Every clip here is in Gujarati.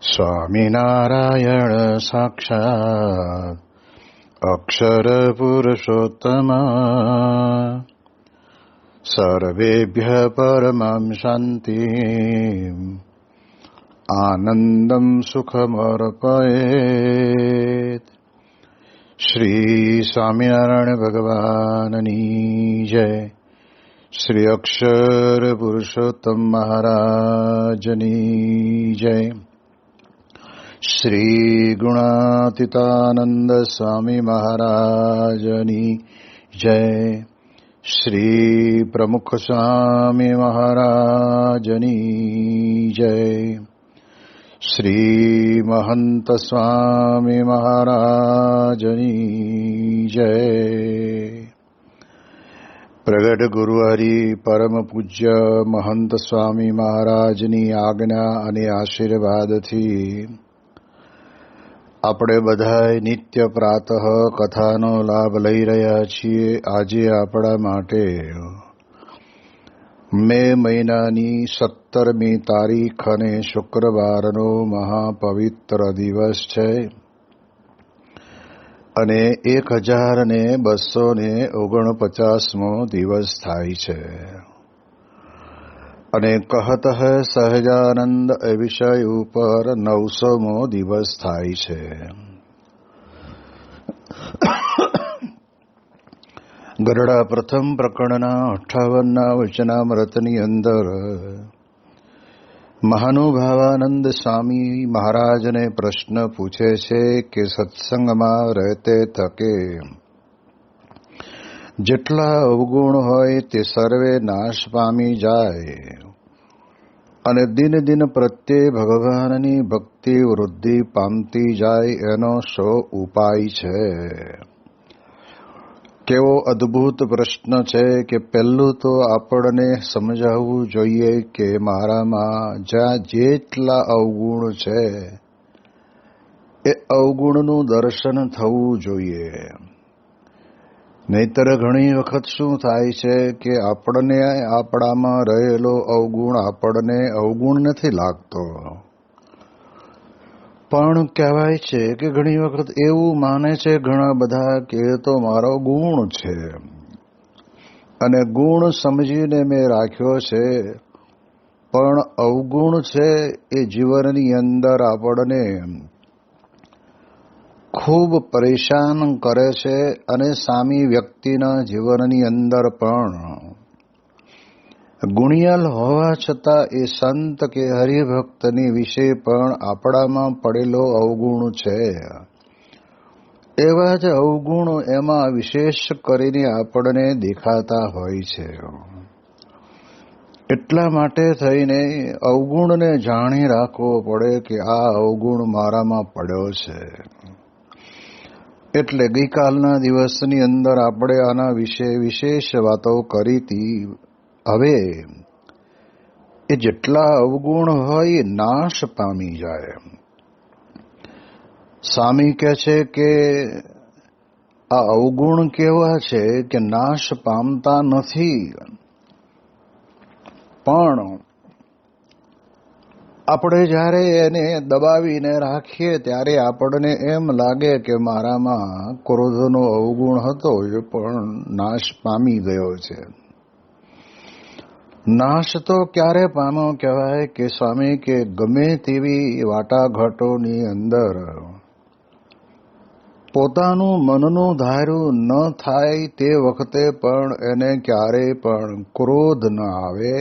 સ્વામિનારાયણ સાક્ષાત્ અક્ષર પુરુષોત્તમ સર્વેભ્ય પરમં શાંતિ આનંદમ સુખમર્પયેત. શ્રી સ્વામિનારાયણ ભગવાનની જય. શ્રી અક્ષર પુરુષોત્તમ મહારાજની જય. શ્રી ગુણાતીતાનંદ સ્વામી મહારાજની જય. શ્રી પ્રમુખ સ્વામી મહારાજની જય. શ્રી મહંત સ્વામી મહારાજની જય. પ્રગટ ગુરુહરિ પરમ પૂજ્ય મહંત સ્વામી મહારાજની આજ્ઞા અને આશીર્વાદથી આપણે બધાય નિત્ય પ્રાતઃ કથાનો લાભ લઈ રહ્યા છીએ. આજે આપણા માટે મે મહિનાની 17મી તારીખ અને શુક્રવારનો મહાપવિત્ર દિવસ છે અને 1249મો દિવસ થાય છે. અને કહત હૈ સહજાનંદ એ વિષય ઉપર 900મો દિવસ થાય છે. ગરડા પ્રથમ પ્રકરણના 58ના વચનામૃતની અંદર મહાનુભાવાનંદ સ્વામી મહારાજને પ્રશ્ન પૂછે છે કે સત્સંગમાં રહેતે થકે જેટલા અવગુણ હોય તે સર્વે નાશ પામી જાય અને દિન દિન પ્રત્યે ભગવાનની ભક્તિ વૃદ્ધિ પામતી જાય એનો શો ઉપાય છે? કેવો અદ્ભુત પ્રશ્ન છે કે પહેલું તો આપણને સમજાવવું જોઈએ કે મારામાં જ્યાં જેટલા અવગુણ છે એ અવગુણનું દર્શન થવું જોઈએ. નહીતર ઘણી વખત શું થાય છે કે આપણને આપણામાં રહેલો અવગુણ આપણને અવગુણ નથી લાગતો, પણ કહેવાય છે કે ઘણી વખત એવું માને છે ઘણા બધા કે એ તો મારો ગુણ છે અને ગુણ સમજીને મેં રાખ્યો છે, પણ અવગુણ છે એ જીવનની અંદર આપણને ખૂબ પરેશાન કરે છે અને સામી વ્યક્તિના જીવનની અંદર પણ ગુણિયલ હોવા છતાં એ સંત કે હરિભક્તની વિશે પણ આપણામાં પડેલો અવગુણ છે. એવા જ અવગુણ એમાં વિશેષ કરીને આપણને દેખાતા હોય છે. એટલા માટે થઈને અવગુણને જાણી રાખવો પડે કે આ અવગુણ મારામાં પડ્યો છે. એટલે ગઈકાલના દિવસની અંદર આપણે આના વિશે વિશેષ વાતો કરી હતી. હવે એ જેટલા અવગુણ હોય નાશ પામી જાય. સ્વામી કહે છે કે આ અવગુણ કેવા છે કે નાશ પામતા નથી, પણ આપણે જ્યારે એને દબાવીને રાખીએ ત્યારે આપણને એમ લાગે કે મારામાં ક્રોધનો અવગુણ હતો એ પણ નાશ પામી ગયો છે. નાશ તો ક્યારે પામ્યો કહેવાય કે સ્વામી કે ગમે તેવી વાટાઘાટોની અંદર પોતાનું મનનું ધાર્યું ન થાય તે વખતે પણ એને ક્યારેય પણ ક્રોધ ન આવે,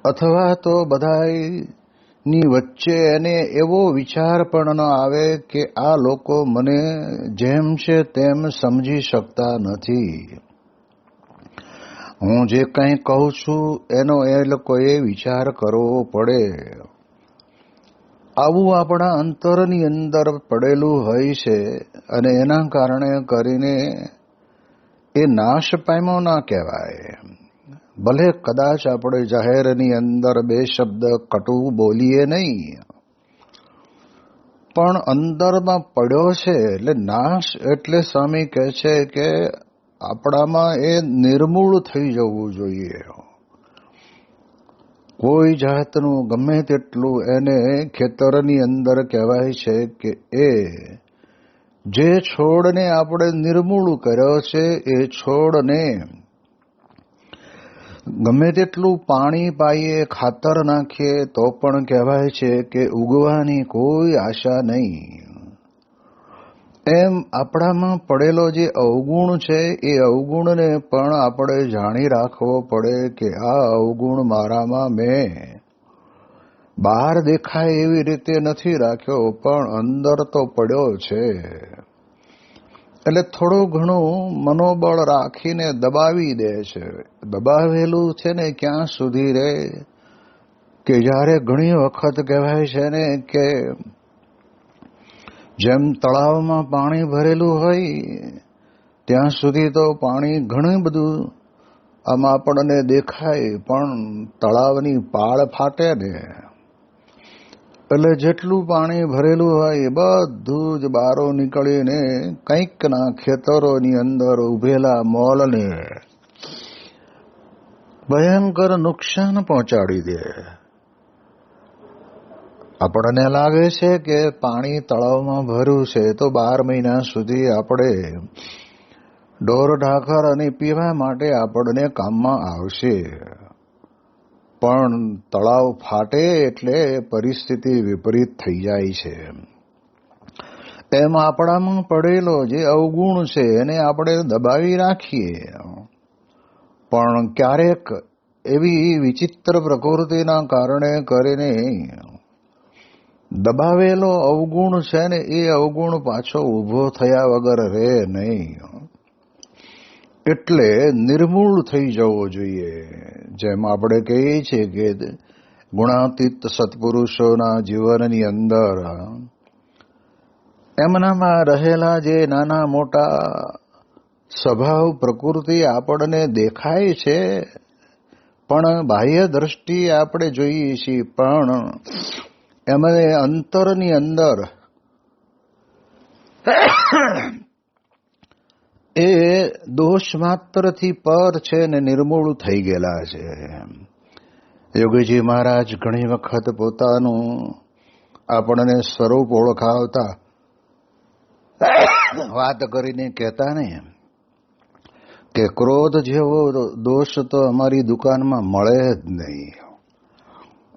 અથવા તો બધાની વચ્ચે એને એવો વિચાર પણ ન આવે કે આ લોકો મને જેમ છે તેમ સમજી શકતા નથી, હું જે કંઈ કહું છું એનો એ લોકોએ વિચાર કરવો પડે. આવું આપણા અંતરની અંદર પડેલું હોય છે અને એના કારણે કરીને એ નાશ પામ્યો ના કહેવાય. ભલે કદાચ આપણે જાહેરની અંદર બે શબ્દ કટુ બોલીએ નહીં, પણ અંદરમાં પડ્યો છે એટલે નાશ. એટલે સ્વામી કહે છે કે આપણામાં એ નિર્મૂળ થઈ જવું જોઈએ. કોઈ જાતનું ગમે તેટલું એને ખેતરની અંદર કહેવાય છે કે એ જે છોડને આપણે નિર્મૂળ કર્યો છે એ છોડને ગમે તેટલું પાણી પાઈએ, ખાતર નાખીએ તો પણ કહેવાય છે કે ઉગવાની કોઈ આશા નહીં. એમ આપણામાં પડેલો જે અવગુણ છે એ અવગુણને પણ આપણે જાણી રાખવો પડે કે આ અવગુણ મારામાં મેં બહાર દેખાય એવી રીતે નથી રાખ્યો, પણ અંદર તો પડ્યો છે. એટલે થોડું ઘણું મનોબળ રાખીને દબાવી દે છે. દબાવેલું છે ને ક્યાં સુધી રહે કે જ્યારે ઘણી વખત કહેવાય છે ને કે જેમ તળાવમાં પાણી ભરેલું હોય ત્યાં સુધી તો પાણી ઘણું બધું આમાં આપણને દેખાય, પણ તળાવની પાળ ફાટે ને એટલે જેટલું પાણી ભરેલું હોય બધું જ બારો નીકળીને કંઈકના ખેતરોની અંદર ઉભેલા મોલને ભયંકર નુકસાન પહોંચાડી દે. આપણને લાગે છે કે પાણી તળાવમાં ભર્યું છે તો 12 મહિના સુધી આપણે ઢોર ઢાંખર અને પીવા માટે આપણને કામમાં આવશે, પણ તળાવ ફાટે એટલે પરિસ્થિતિ વિપરીત થઈ જાય છે. એમ આપણામાં પડેલો જે અવગુણ છે એને આપણે દબાવી રાખીએ, પણ ક્યારેક એવી વિચિત્ર પ્રકૃતિના કારણે કરીને દબાવેલો અવગુણ છે ને એ અવગુણ પાછો ઊભો થયા વગર રહે નહીં. એટલે નિર્મૂળ થઈ જવો જોઈએ. જેમ આપણે કહીએ છીએ કે ગુણાતીત સત્પુરુષોના જીવનની અંદર એમનામાં રહેલા જે નાના મોટા સ્વભાવ પ્રકૃતિ આપણને દેખાય છે, પણ બાહ્ય દ્રષ્ટિએ આપણે જોઈએ છીએ, પણ એમને અંતરની અંદર એ દોષ માત્રથી પર છે ને નિર્મૂળ થઈ ગયેલા છે. યોગીજી મહારાજ ઘણી વખત પોતાનું આપણને સ્વરૂપ ઓળખાવતા વાત કરીને કહેતા ને કે ક્રોધ જેવો દોષ તો અમારી દુકાનમાં મળે જ નહીં.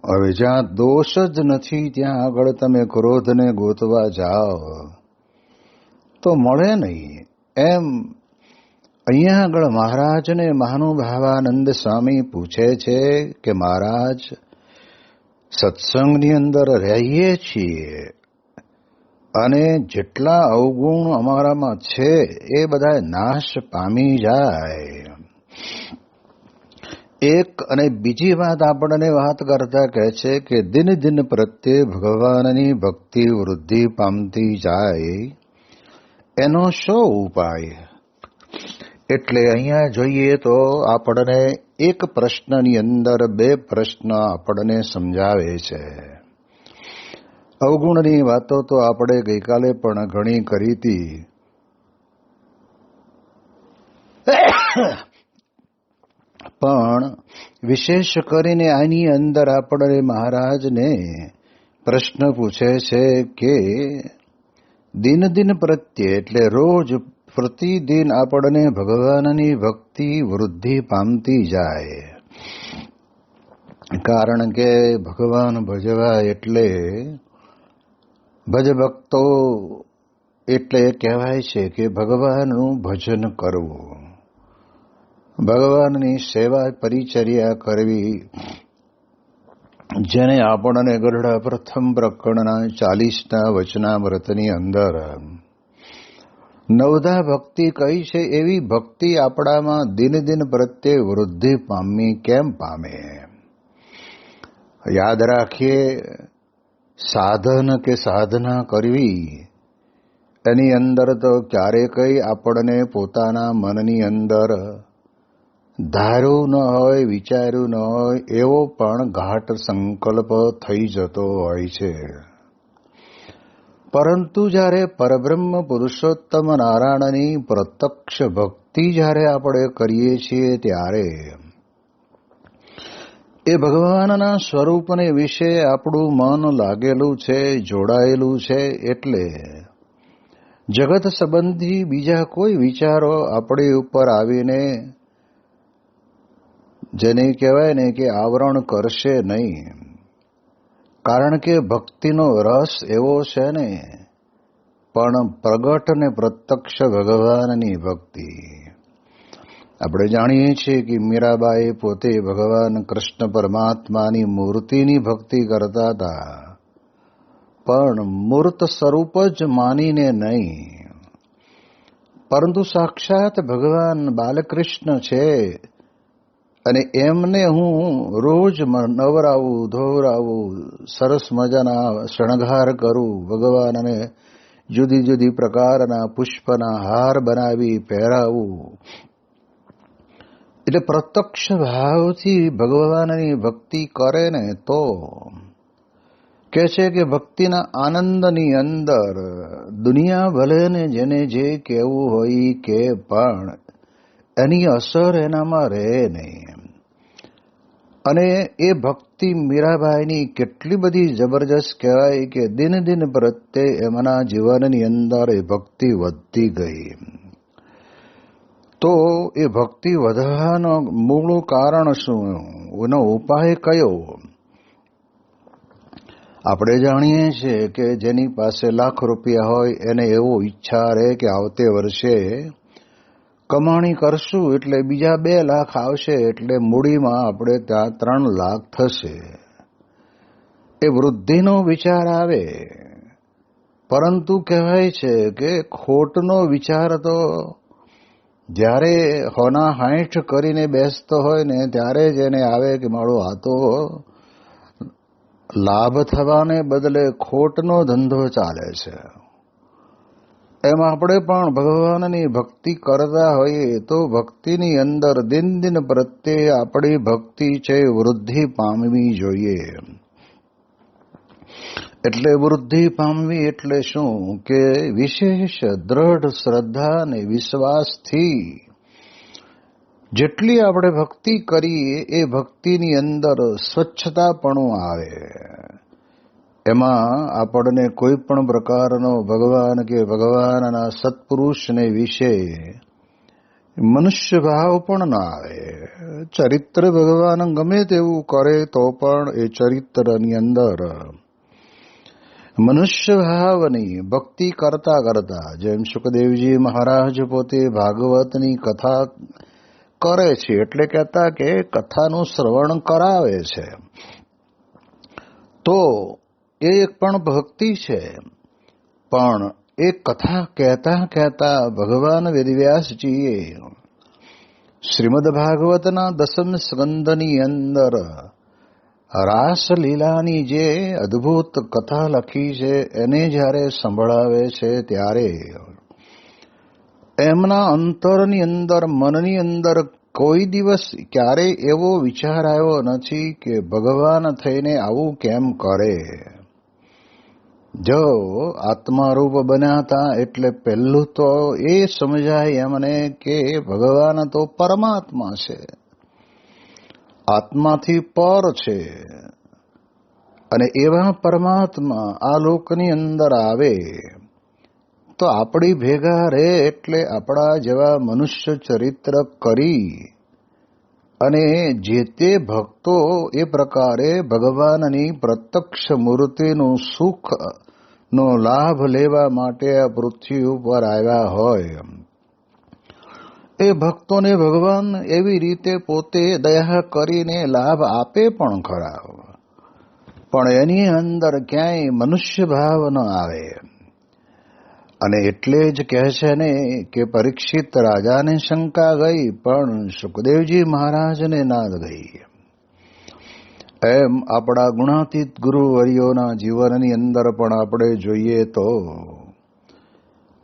હવે જ્યાં દોષ જ નથી ત્યાં આગળ તમે ક્રોધને ગોતવા જાઓ તો મળે નહીં. એમ અહીંયા આગળ મહારાજને મહાનુભાવાનંદ સ્વામી પૂછે છે કે મહારાજ, સત્સંગની અંદર રહીએ છીએ અને જેટલા અવગુણ અમારામાં છે એ બધા નાશ પામી જાય. એક અને બીજી વાત આપણને વાત કરતા કહે છે કે દિન દિન પ્રત્યે ભગવાનની ભક્તિ વૃદ્ધિ પામતી જાય એનો શો ઉપાય? એટલે અહીંયા જોઈએ તો આપણને એક પ્રશ્નની અંદર 2 પ્રશ્ન આપણને સમજાવે છે. અવગુણની વાતો તો આપણે ગઈકાલે પણ ઘણી કરી હતી, પણ વિશેષ કરીને આની અંદર આપણે મહારાજને પ્રશ્ન પૂછે છે કે દિન દિન પ્રત્યે એટલે રોજ પ્રતિદિન આપણને ભગવાનની ભક્તિ વૃદ્ધિ પામતી જાય. કારણ કે ભગવાન ભજવા એટલે ભજભક્તો એટલે કહેવાય છે કે ભગવાનનું ભજન કરવું, ભગવાનની સેવા પરિચર્યા કરવી, જેને આપણને ગરડા પ્રથમ પ્રકરણના 40ના વચનામૃતની અંદર 9ધા ભક્તિ કઈ છે. એવી ભક્તિ આપણામાં દિન દિન પ્રત્યે વૃદ્ધિ પામવી કેમ પામે? યાદ રાખીએ, સાધન કે સાધના કરવી એની અંદર તો ક્યારેય આપણને પોતાના મનની અંદર ધાર્યું ન હોય, વિચાર્યું ન હોય એવો પણ ઘાટ સંકલ્પ થઈ જતો હોય છે. પરંતુ જ્યારે પરબ્રહ્મ પુરુષોત્તમ નારાયણની પ્રત્યક્ષ ભક્તિ જ્યારે આપણે કરીએ છીએ ત્યારે એ ભગવાનના સ્વરૂપને વિશે આપણું મન લાગેલું છે, જોડાયેલું છે, એટલે જગત સંબંધી બીજા કોઈ વિચારો આપણી ઉપર આવીને જેને કહેવાય ને કે આવરણ કરશે નહીં. કારણ કે ભક્તિનો રસ એવો છે ને, પણ પ્રગટ ને પ્રત્યક્ષ ભગવાનની ભક્તિ. આપણે જાણીએ છીએ કે મીરાબાઈ પોતે ભગવાન કૃષ્ણ પરમાત્માની મૂર્તિની ભક્તિ કરતા હતા, પણ મૂર્ત સ્વરૂપ જ માનીને નહીં, પરંતુ સાક્ષાત ભગવાન બાલકૃષ્ણ છે અને એમને હું રોજ નવરાવું, ધોવરાવું, સરસ મજાના શણગાર કરું, ભગવાનને જુદી જુદી પ્રકારના પુષ્પના હાર બનાવી પહેરાવું. એટલે પ્રત્યક્ષ ભાવથી ભગવાનની ભક્તિ કરે ને તો કે છે કે ભક્તિના આનંદની અંદર દુનિયા ભલે ને જેને જે કહેવું હોય કે પણ એની અસર એનામાં રહે નહીં. અને એ ભક્તિ મીરાબાઈની કેટલી બધી જબરજસ્ત કહેવાય કે દિન દિન પ્રત્યે એમના જીવનની અંદર એ ભક્તિ વધતી ગઈ. તો એ ભક્તિ વધવાનું મૂળ કારણ શું, એનો ઉપાય કયો? આપણે જાણીએ છીએ કે જેની પાસે લાખ રૂપિયા હોય એને એવો ઈચ્છા રહે કે આવતે વર્ષે કમાણી કરશું એટલે બીજા 2 લાખ આવશે, એટલે મૂડીમાં આપણે ત્યાં 3 લાખ થશે. એ વૃદ્ધિનો વિચાર આવે, પરંતુ કહેવાય છે કે ખોટનો વિચાર તો જ્યારે હોના 60 કરીને બેસતો હોય ને ત્યારે જ એને આવે કે મારો આ તો લાભ થવાને બદલે ખોટનો ધંધો ચાલે છે. એમ આપણે પણ ભગવાનની ભક્તિ કરતા હોઈએ તો ભક્તિની અંદર દિન દિન પ્રત્યે આપણી ભક્તિ છે વૃદ્ધિ પામવી જોઈએ. એટલે વૃદ્ધિ પામવી એટલે શું કે વિશેષ દ્રઢ શ્રદ્ધા અને વિશ્વાસથી જેટલી આપણે ભક્તિ કરીએ એ ભક્તિની અંદર સ્વચ્છતાપણું આવે. એમાં આપણને કોઈ પણ પ્રકારનો ભગવાન કે ભગવાનના સત્પુરુષને વિશે મનુષ્ય ભાવ પણ ના આવે. ચરિત્ર ભગવાન ગમે તેવું કરે તો પણ એ ચરિત્રની અંદર મનુષ્ય ભાવની ભક્તિ કરતા કરતા, જેમ સુખદેવજી મહારાજ પોતે ભાગવતની કથા કરે છે એટલે કહેતા કે કથાનું શ્રવણ કરાવે છે, તો એ પણ ભક્તિ છે. પણ એ કથા કહેતા કહેતા ભગવાન વેદવ્યાસજીએ શ્રીમદ ભાગવતના 10મ સ્કંદની અંદર રાસલીલાની જે અદ્ભુત કથા લખી છે એને જ્યારે સંભળાવે છે ત્યારે એમના અંતરની અંદર, મનની અંદર કોઈ દિવસ ક્યારેય એવો વિચાર આવ્યો નથી કે ભગવાન થઈને આવું કેમ કરે. જો આત્મારૂપ બન્યા હતા એટલે પહેલું તો એ સમજાય એમને કે ભગવાન તો પરમાત્મા છે, આત્માથી પર છે, અને એવા પરમાત્મા આ લોકની અંદર આવે તો આપણી ભેગા રહે એટલે આપણા જેવા મનુષ્ય ચરિત્ર કરી અને જે તે ભક્તો એ પ્રકારે ભગવાનની પ્રત્યક્ષ મૂર્તિનું સુખનો લાભ લેવા માટે આ પૃથ્વી ઉપર આવ્યા હોય, એ ભક્તોને ભગવાન એવી રીતે પોતે દયા કરીને લાભ આપે પણ ખરા, પણ એની અંદર ક્યાંય મનુષ્ય ભાવ ન આવે. અને એટલે જ કહે છે ને કે પરીક્ષિત રાજાને શંકા ગઈ પણ સુખદેવજી મહારાજને ના ગઈ. એમ આપણા ગુણાતીત ગુરુવર્યોના જીવનની અંદર પણ આપણે જોઈએ તો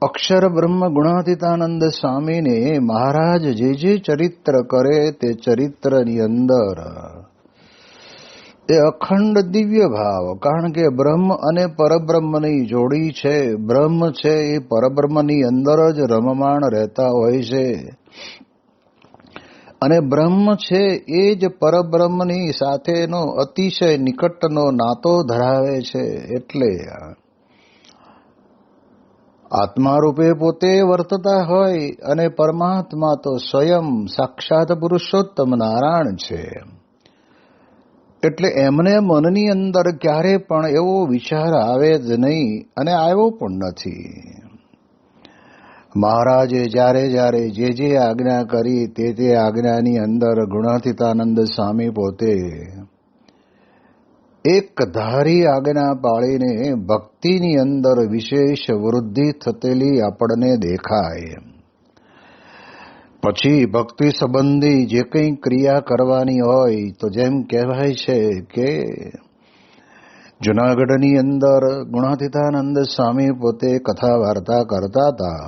અક્ષર બ્રહ્મ ગુણાતીતાનંદ સ્વામીને મહારાજ જે ચરિત્ર કરે તે ચરિત્રની અંદર એ અખંડ દિવ્ય ભાવ, કારણ કે બ્રહ્મ અને પરબ્રહ્મની જોડી છે. બ્રહ્મ છે એ પરબ્રહ્મની અંદર જ રમમાણ રહેતા હોય છે અને બ્રહ્મ છે એ જ પરબ્રહ્મની સાથેનો અતિશય નિકટનો નાતો ધરાવે છે. એટલે આત્મા રૂપે પોતે વર્તતા હોય અને પરમાત્મા તો સ્વયં સાક્ષાત પુરુષોત્તમ નારાયણ છે. એટલે એમને મનની અંદર ક્યારે પણ એવો વિચાર આવે જ નહીં અને આવ્યો પણ નથી. મહારાજે જ્યારે જ્યારે જે આજ્ઞા કરી તે આજ્ઞાની અંદર ગુણાતીતાનંદ સ્વામી પોતે એક ધારી આજ્ઞા પાળીને ભક્તિની અંદર વિશેષ વૃદ્ધિ થતેલી આપણને દેખાય. પછી ભક્તિ સંબંધી જે કંઈ ક્રિયા કરવાની હોય તો જેમ કહેવાય છે કે જુનાગઢની અંદર ગુણાતીતાનંદ સ્વામી પોતે કથા વાર્તા કરતા હતા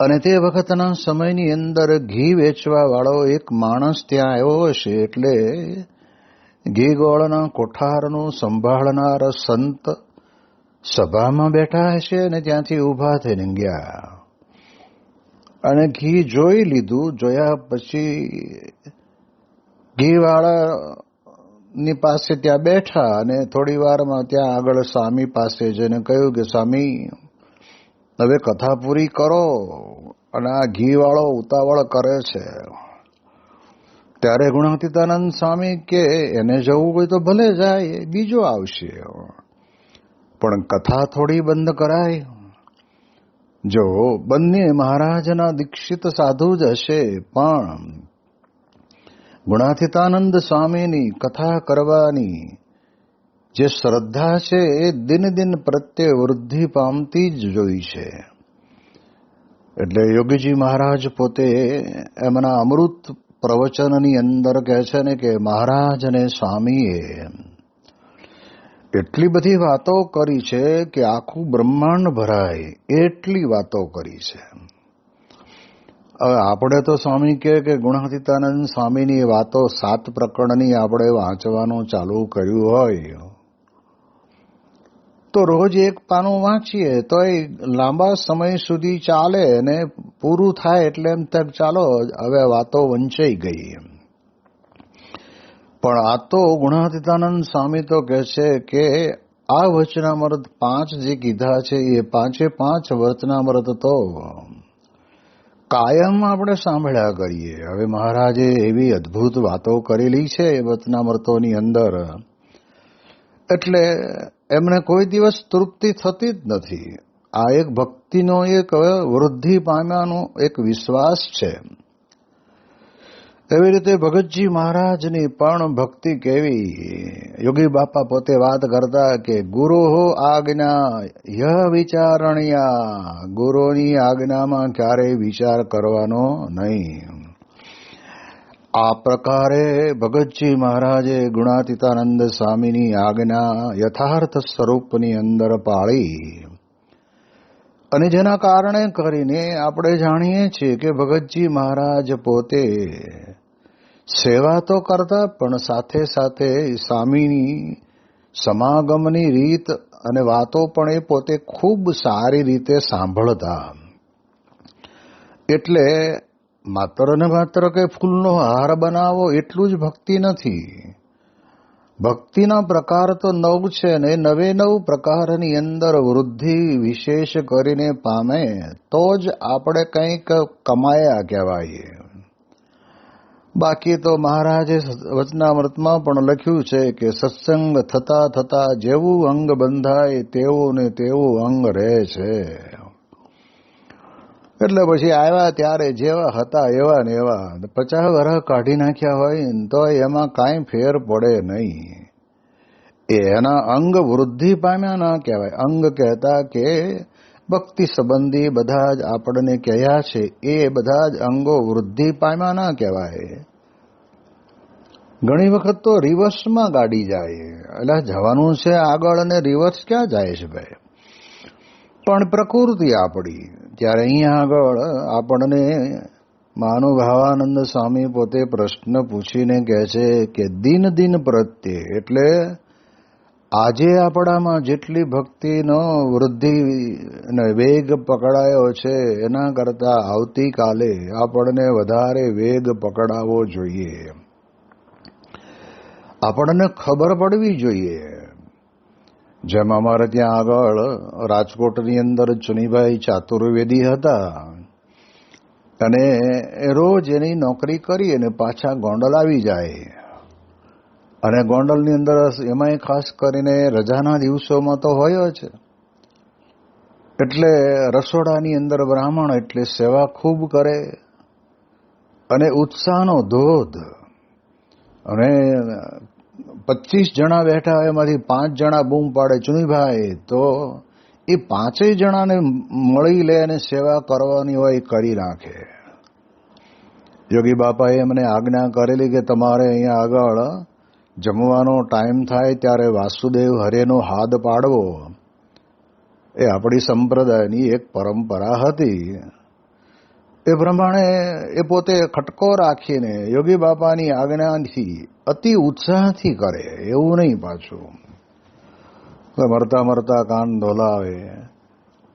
અને તે વખતના સમયની અંદર ઘી વેચવા વાળો એક માણસ ત્યાં આવ્યો હશે. એટલે ઘી ગોળના કોઠારનું સંભાળનાર સંત સભામાં બેઠા હશે અને ત્યાંથી ઊભા થઈને ગયા અને ઘી જોઈ લીધું. જોયા પછી ઘીવાળાની પાસે ત્યાં બેઠા અને થોડી વારમાં ત્યાં આગળ સ્વામી પાસે જઈને કહ્યું કે સ્વામી હવે કથા પૂરી કરો અને આ ઘીવાળો ઉતાવળ કરે છે. ત્યારે ગુણાતીતાનંદ સ્વામી કે એને જવું હોય તો ભલે જાય, બીજો આવશે, પણ કથા થોડી બંધ કરાય. જો બંને મહારાજના દીક્ષિત સાધુ જ હશે, પણ ગુણાતીતાનંદ સ્વામીની કથા કરવાની જે શ્રદ્ધા છે એ દિન દિન પ્રત્યે વૃદ્ધિ પામતી જ જોઈ છે. એટલે યોગીજી મહારાજ પોતે એમના અમૃત પ્રવચનની અંદર કહે છે ને કે મહારાજ અને સ્વામીએ એટલી બધી વાતો કરી છે કે આખું બ્રહ્માંડ ભરાય એટલી વાતો કરી છે. હવે આપણે તો સ્વામી કહે કે ગુણાતીતાનંદ સ્વામીની વાતો 7 પ્રકરણની આપણે વાંચવાનું ચાલુ કર્યું હોય તો રોજ એક પાનું વાંચીએ તો એ લાંબા સમય સુધી ચાલે અને પૂરું થાય એટલે એમ તક ચાલો હવે વાતો વંચાઈ ગઈ. પણ આ તો ગુણાતીતાનંદ સ્વામી તો કહે છે કે આ વચનામૃત 5 જે કીધા છે એ 5 વચનામૃત તો કાયમ આપણે સાંભળ્યા કરીએ. હવે મહારાજે એવી અદ્ભુત વાતો કરેલી છે એ વચનામૃતોની અંદર, એટલે એમને કોઈ દિવસ તૃપ્તિ થતી જ નથી. આ એક ભક્તિનો એક વૃદ્ધિ પામ્યાનો એક વિશ્વાસ છે. એવી રીતે ભગતજી મહારાજની પણ ભક્તિ કેવી. યોગી બાપા પોતે વાત કરતા કે ગુરુ આજ્ઞા યહ વિચારણ્યા, ગુરુની આજ્ઞામાં ક્યારેય વિચાર કરવાનો નહીં. આ પ્રકારે ભગતજી મહારાજે ગુણાતીતાનંદ સ્વામીની આજ્ઞા યથાર્થ સ્વરૂપની અંદર પાળી અને જેના કારણે કરીને આપણે જાણીએ છીએ કે ભગતજી મહારાજ પોતે સેવા તો કરતા પણ સાથે સાથે સ્વામીની સમાગમની રીત અને વાતો પણ એ પોતે ખૂબ સારી રીતે સાંભળતા. એટલે માત્ર ને માત્ર કે ફૂલનો હાર બનાવો એટલું જ ભક્તિ નથી. ભક્તિના પ્રકાર તો 9 છે ને 9 પ્રકારની અંદર વૃદ્ધિ વિશેષ કરીને પામે તો જ આપણે કંઈક કમાયા કહેવાય. બાકી તો મહારાજે વચનામૃતમાં પણ લખ્યું છે કે સત્સંગ થતા થતા જેવું અંગ બંધાય તેવું ને તેવું અંગ રહે છે. એટલે પછી આવ્યા ત્યારે જેવા હતા એવા ને એવા 50 વર્ષ કાઢી નાખ્યા હોય ને તો એમાં કાંઈ ફેર પડે નહીં. એના અંગ વૃદ્ધિ પામ્યા ના કહેવાય. અંગ કહેતા કે ભક્તિ સંબંધી બધા જ આપણને કહ્યા છે એ બધા જ અંગો વૃદ્ધિ પામ્યા ના કહેવાય. ઘણી વખત તો રિવર્સમાં ગાડી જાય. એટલે જવાનું છે આગળ અને રિવર્સ ક્યાં જાય છે ભાઈ? પણ પ્રકૃતિ આપણી. ત્યારે અહીંયા આગળ આપણને મહાનુભાવાનંદ સ્વામી પોતે પ્રશ્ન પૂછીને કહે છે કે દિન દિન પ્રત્યે, એટલે આજે આપણામાં જેટલી ભક્તિનો વૃદ્ધિ અને વેગ પકડાયો છે એના કરતા આવતીકાલે આપણને વધારે વેગ પકડાવવો જોઈએ. આપણને ખબર પડવી જોઈએ. જેમ અમારે ત્યાં આગળ રાજકોટની અંદર ચુનીભાઈ ચાતુર્વેદી હતા અને રોજ એની નોકરી કરી અને પાછા ગોંડલ આવી જાય અને ગોંડલની અંદર એમાંય ખાસ કરીને રજાના દિવસોમાં તો હોય જ એટલે રસોડાની અંદર બ્રાહ્મણ એટલે સેવા ખૂબ કરે અને ઉત્સાહનો ધોધ અને 25 જણા બેઠા હોય એમાંથી 5 જણા બૂમ પાડે ચુનીભાઈ તો એ 5 જણાને મળી લે અને સેવા કરવાની હોય કરી નાખે. યોગી બાપાએ એમને આજ્ઞા કરેલી કે તમારે અહીંયા આગળ જમવાનો ટાઈમ થાય ત્યારે વાસુદેવ હરેનો હાથ પાડવો એ આપણી સંપ્રદાયની એક પરંપરા હતી. એ પ્રમાણે એ પોતે ખટકો રાખીને યોગી બાપાની આજ્ઞાથી અતિ ઉત્સાહથી કરે, એવું નહીં પાછું મરતા મરતા કાન ધોલાવે,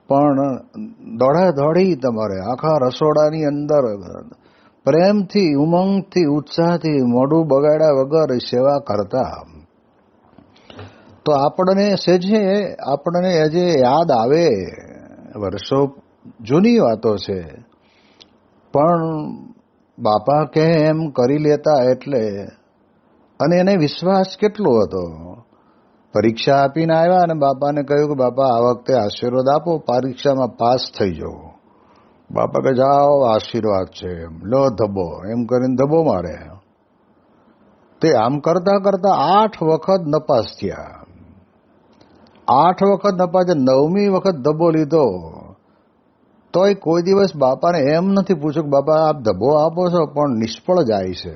પણ દોડા દોડી તમારે આખા રસોડાની અંદર પ્રેમથી ઉમંગથી ઉત્સાહથી મોઢું બગાડ્યા વગર સેવા કરતા. તો આપણને હજે યાદ આવે, વર્ષો જૂની વાતો છે, પણ બાપા કે એમ કરી લેતા એટલે, અને એને વિશ્વાસ કેટલો હતો. પરીક્ષા આપીને આવ્યા અને બાપાને કહ્યું કે બાપા આ વખતે આશીર્વાદ આપો, પરીક્ષામાં પાસ થઈ જાઓ. બાપા કે જાઓ આશીર્વાદ છે, લો ધબ્બો, એમ કરીને ધબ્બો મારે. તે આમ કરતા કરતા 8 વખત નપાસ થયા. 8 વખત નપાસ, 9મી વખત ધબ્બો લીધો તોય કોઈ દિવસ બાપાને એમ નથી પૂછ્યું કે બાપા આપ ધબ્બો આપો છો પણ નિષ્ફળ જાય છે,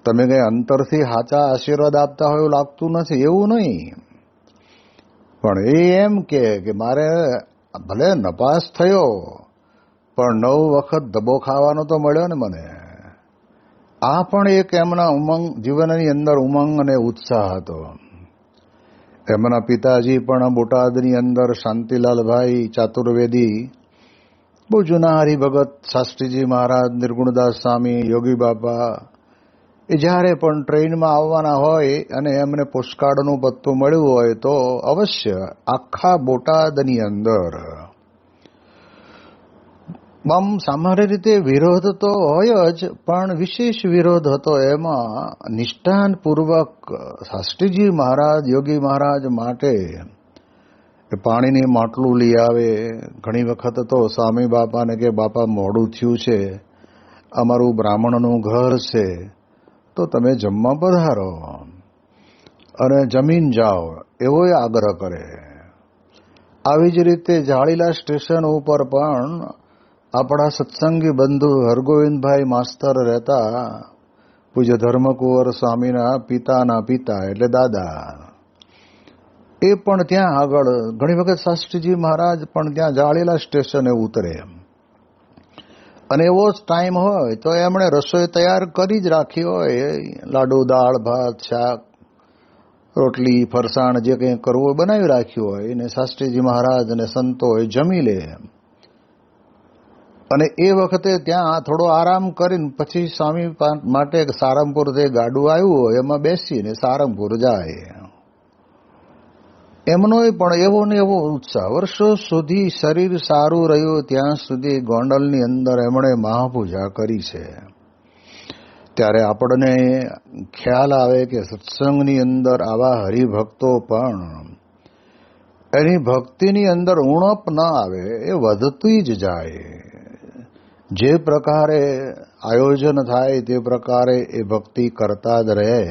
તમે કઈ અંતરથી સાચા આશીર્વાદ આપતા હોય એવું લાગતું નથી. એવું નહીં, પણ એ એમ કે મારે ભલે નપાસ થયો પણ 9 વખત ધબ્બો ખાવાનો તો મળ્યો ને મને. આ પણ એક એમના ઉમંગ, જીવનની અંદર ઉમંગ અને ઉત્સાહ હતો. એમના પિતાજી પણ બોટાદની અંદર શાંતિલાલભાઈ ચાતુર્વેદી, બહુ જૂના હરિભગત, શાસ્ત્રીજી મહારાજ, નિર્ગુણદાસ સ્વામી, યોગી બાપા, એ જ્યારે પણ ટ્રેનમાં આવવાના હોય અને એમને પોસ્ટકાર્ડનું પત્તું મળ્યું હોય તો અવશ્ય આખા બોટાદની અંદર સામાન્ય રીતે વિરોધ તો હોય જ, પણ વિશેષ વિરોધ હતો. એમાં નિષ્ઠાનપૂર્વક શાસ્ત્રીજી મહારાજ, યોગી મહારાજ માટે પાણીની માટલું લઈ આવે. ઘણી વખત તો સ્વામી બાપાને કે બાપા મોડું થયું છે, અમારું બ્રાહ્મણનું ઘર છે, તો તમે જમવા પધારો અને જમીન જાઓ, એવો આગ્રહ કરે. આવી જ રીતે જાળીલા સ્ટેશન ઉપર પણ આપણા સત્સંગી બંધુ હરગોવિંદભાઈ માસ્તર રહેતા, પૂજ્ય ધર્મકુંવર સ્વામીના પિતાના પિતા એટલે દાદા, એ પણ ત્યાં આગળ ઘણી વખત શાસ્ત્રીજી મહારાજ પણ ત્યાં જાળીલા સ્ટેશને ઉતરે અને એવો જ ટાઈમ હોય તો એમણે રસોઈ તૈયાર કરી જ રાખી હોય, લાડુ, દાળ, ભાત, શાક, રોટલી, ફરસાણ, જે કંઈ કરવું બનાવી રાખ્યું હોય ને શાસ્ત્રીજી મહારાજ અને સંતો જમી લે. અને એ વખતે ત્યાં થોડો આરામ કરીને પછી સ્વામી માટે સારંગપુરથી ગાડું આવ્યું હોય એમાં બેસીને સારંગપુર જાય. એમનો પણ એવો ને એવો ઉત્સાહ. વર્ષો સુધી શરીર સારું રહ્યું ત્યાં સુધી ગોંડલની અંદર એમણે મહાપૂજા કરી છે. ત્યારે આપણને ખ્યાલ આવે કે સત્સંગની અંદર આવા હરિભક્તો પણ એની ભક્તિની અંદર ઉણપ ન આવે, એ વધતી જ જાય. જે પ્રકારે આયોજન થાય તે પ્રકારે એ ભક્તિ કરતા જ રહે.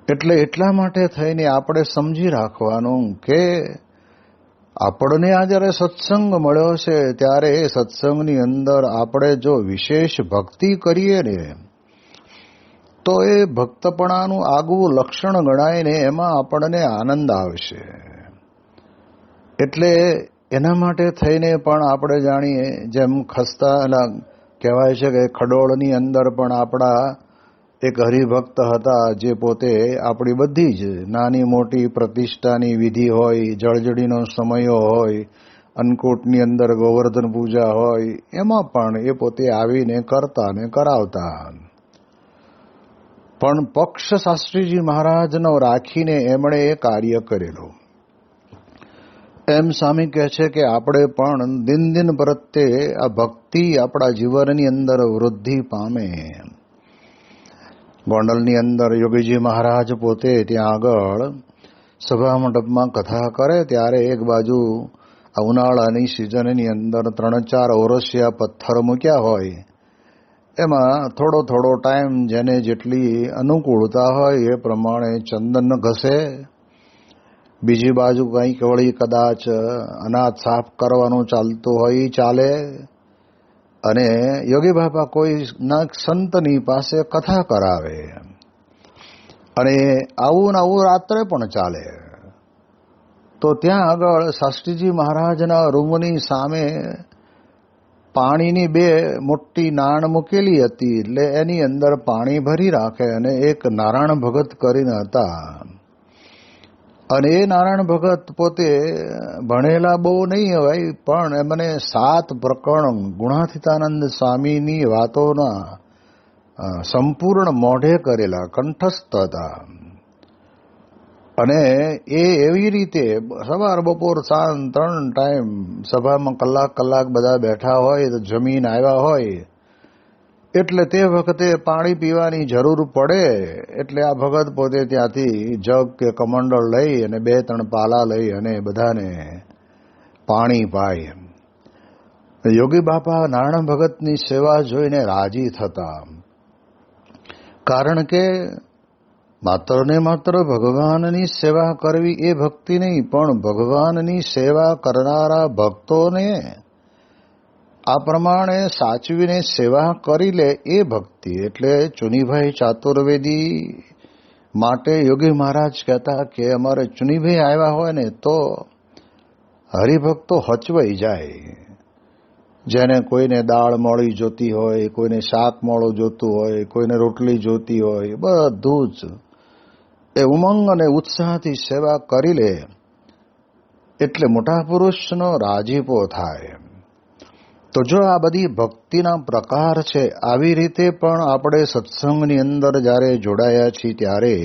એટલે એટલા માટે થઈને આપણે સમજી રાખવાનું કે આપણને આ જ્યારે સત્સંગ મળ્યો છે ત્યારે એ સત્સંગની અંદર આપણે જો વિશેષ ભક્તિ કરીએ ને તો એ ભક્તપણાનું આગવું લક્ષણ ગણાય ને એમાં આપણને આનંદ આવશે. એટલે એના માટે થઈને પણ આપણે જાણીએ, જેમ ખસ્તા કહેવાય છે કે ખડોળની અંદર પણ આપણા એક હરિભક્ત હતા જે પોતે આપણી બધી જ નાની મોટી પ્રતિષ્ઠાની વિધિ હોય, જળજડીનો સમય હોય, અન્નકૂટની અંદર ગોવર્ધન પૂજા હોય, એમાં પણ એ પોતે આવીને કરતા ને કરાવતા. પણ પક્ષ શાસ્ત્રીજી મહારાજનો રાખીને એમણે એ કાર્ય કરેલું. એમ સ્વામી કહે છે કે આપણે પણ દિન દિન પ્રત્યે આ ભક્તિ આપણા જીવનની અંદર વૃદ્ધિ પામે. ગોંડલની અંદર યોગીજી મહારાજ પોતે ત્યાં આગળ સભા મંડપમાં કથા કરે ત્યારે એક બાજુ આ ઉનાળાની સિઝનની અંદર 3-4 ઓરસિયા પથ્થર મૂક્યા હોય, એમાં થોડો થોડો ટાઈમ જેને જેટલી અનુકૂળતા હોય એ પ્રમાણે ચંદન ઘસે. બીજી બાજુ કંઈક વળી કદાચ અનાજ સાફ કરવાનું ચાલતું હોય ચાલે. અને યોગી બાપા કોઈ સંતની પાસે કથા કરાવે અને આવું ને આવું રાત્રે પણ ચાલે. તો ત્યાં આગળ શાસ્ત્રીજી મહારાજના રૂમની સામે પાણીની 2 મોટી નાણ મૂકેલી હતી, એટલે એની અંદર પાણી ભરી રાખે. અને એક નારાયણ ભગત કરીને હતા, અને એ નારાયણ ભગત પોતે ભણેલા બહુ નહીં હોય, પણ એમને 7 પ્રકરણ ગુણાતીતાનંદ સ્વામીની વાતોના સંપૂર્ણ મોઢે કરેલા, કંઠસ્થ હતા. અને એ એવી રીતે સવાર બપોર સાંજ 3 ટાઈમ સભામાં કલાક બધા બેઠા હોય, તો જમીન આવ્યા હોય એટલે તે વખતે પાણી પીવાની જરૂર પડે એટલે આ ભગત પોતે ત્યાંથી જગ કે કમંડળ લઈ અને 2-3 પાલા લઈ અને બધાને પાણી પાય. યોગી બાપા નારાયણ ભગતની સેવા જોઈને રાજી થતા, કારણ કે માત્ર ને માત્ર ભગવાનની સેવા કરવી એ ભક્તિ નહીં, પણ ભગવાનની સેવા કરનારા ભક્તોને આ પ્રમાણે સાચવીને સેવા કરી લે એ ભક્તિ. એટલે ચુનીભાઈ ચાતુર્વેદી માટે યોગી મહારાજ કહેતા કે અમારે ચુનીભાઈ આવ્યા હોય ને તો હરિભક્તો હચવાઈ જાય. જેને કોઈને દાળ મોળી જોતી હોય, કોઈને શાક મોળું જોતું હોય, કોઈને રોટલી જોતી હોય, બધું જ એ ઉમંગ અને ઉત્સાહથી સેવા કરી લે એટલે મોટા પુરુષનો રાજીપો થાય. તો જો આ બધી ભક્તિના પ્રકાર છે, આવી રીતે પણ આપણે સત્સંગની અંદર જ્યારે જોડાયા છીએ ત્યારે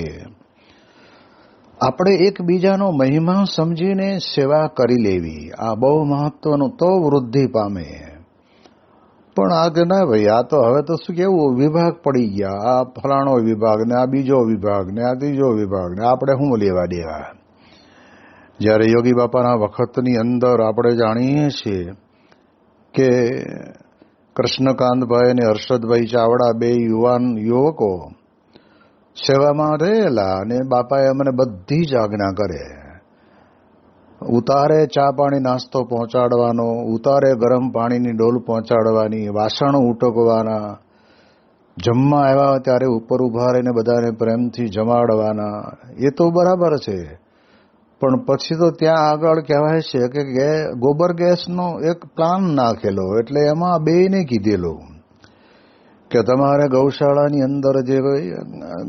આપણે એકબીજાનો મહિમા સમજીને સેવા કરી લેવી, આ બહુ મહત્વનું, તો વૃદ્ધિ પામે. પણ આ કે ના ભાઈ, આ તો હવે તો શું કેવું વિભાગ પડી ગયા, આ ફલાણો વિભાગ ને આ બીજો વિભાગ ને આ ત્રીજો વિભાગ ને આપણે શું લેવા દેવા. જ્યારે યોગી બાપાના વખતની અંદર આપણે જાણીએ છીએ કે કૃષ્ણકાંતભાઈ અને હર્ષદભાઈ ચાવડા 2 યુવકો સેવામાં રહેલા, અને બાપાએ અમને બધી જ આજ્ઞા કરે. ઉતારે ચા પાણી નાસ્તો પહોંચાડવાનો, ઉતારે ગરમ પાણીની ડોલ પહોંચાડવાની, વાસણ ઉટકવાના, જમવા આવ્યા ત્યારે ઉપર ઉભા રહીને બધાને પ્રેમથી જમાડવાના. એ તો બરાબર છે, પણ પછી તો ત્યાં આગળ કહેવાય છે કે ગોબર ગેસનો એક પ્લાન નાખેલો, એટલે એમાં 2ને કીધેલું કે તમારે ગૌશાળાની અંદર જે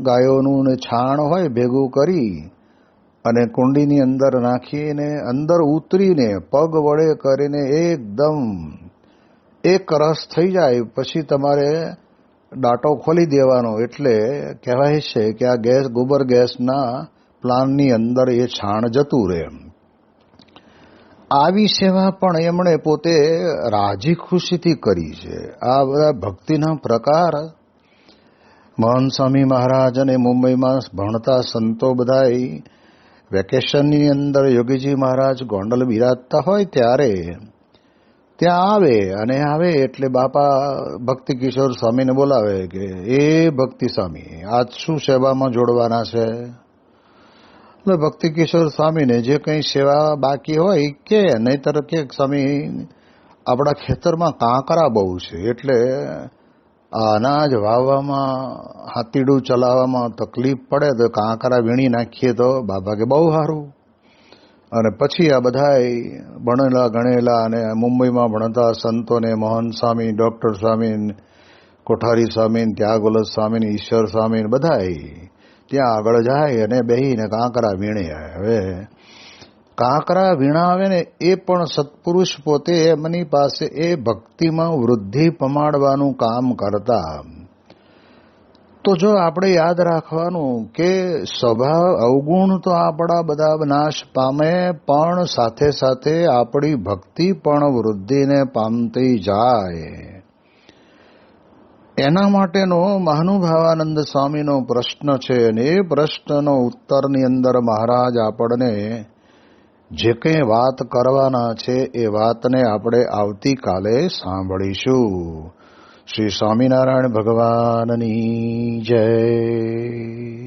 ગાયોનું ને છાણ હોય ભેગું કરી અને કુંડીની અંદર નાખીને અંદર ઉતરીને પગ વડે કરીને એકદમ એક રસ થઈ જાય પછી તમારે ડાટો ખોલી દેવાનો. એટલે કહેવાય છે કે આ ગેસ ગોબર ગેસના પ્લાનની અંદર એ છાણ જતું રહે. આવી સેવા પણ એમણે પોતે રાજી ખુશીથી કરી છે. આ બધા ભક્તિના પ્રકાર મહંત સ્વામી મહારાજ અને મુંબઈમાં ભણતા સંતો બધા વેકેશનની અંદર યોગીજી મહારાજ ગોંડલ બિરાજતા હોય ત્યારે ત્યાં આવે, અને આવે એટલે બાપા ભક્તિ કિશોર સ્વામીને બોલાવે કે એ ભક્તિ સ્વામી આજ શું સેવામાં જોડવાના છે. એટલે ભક્તિ કિશોર સ્વામીને જે કંઈ સેવા બાકી હોય કે, નહીતર કે સ્વામી આપણા ખેતરમાં કાંકરા બહુ છે, એટલે અનાજ વાવવામાં હાથીડું ચલાવવામાં તકલીફ પડે તો કાંકરા વીણી નાખીએ તો બાપા કે બહુ સારું. અને પછી આ બધાય ભણેલા ગણેલા અને મુંબઈમાં ભણતા સંતોને મહંત સ્વામી, ડૉક્ટર સ્વામી, કોઠારી સ્વામી, ત્યાગોલત સ્વામી, ઈશ્વર સ્વામી બધાય ત્યાં આગળ જાય અને બેહીને કાંકરા વીણે. હવે કાંકરા વીણાવે ને એ પણ સત્પુરુષ પોતે એમની પાસે એ ભક્તિમાં વૃદ્ધિ પમાડવાનું કામ કરતા. તો જો આપણે યાદ રાખવાનું કે સ્વભાવ અવગુણ તો આપણા બધા નાશ પામે, પણ સાથે સાથે આપણી ભક્તિ પણ વૃદ્ધિને પામતી જાય. એના માટેનો મહાનુભાવાનંદ સ્વામીનો પ્રશ્ન છે અને એ પ્રશ્નનો ઉત્તરની અંદર મહારાજ આપણને જે કંઈ વાત કરવાના છે એ વાતને આપણે આવતીકાલે સાંભળીશું. શ્રી સ્વામિનારાયણ ભગવાનની જય.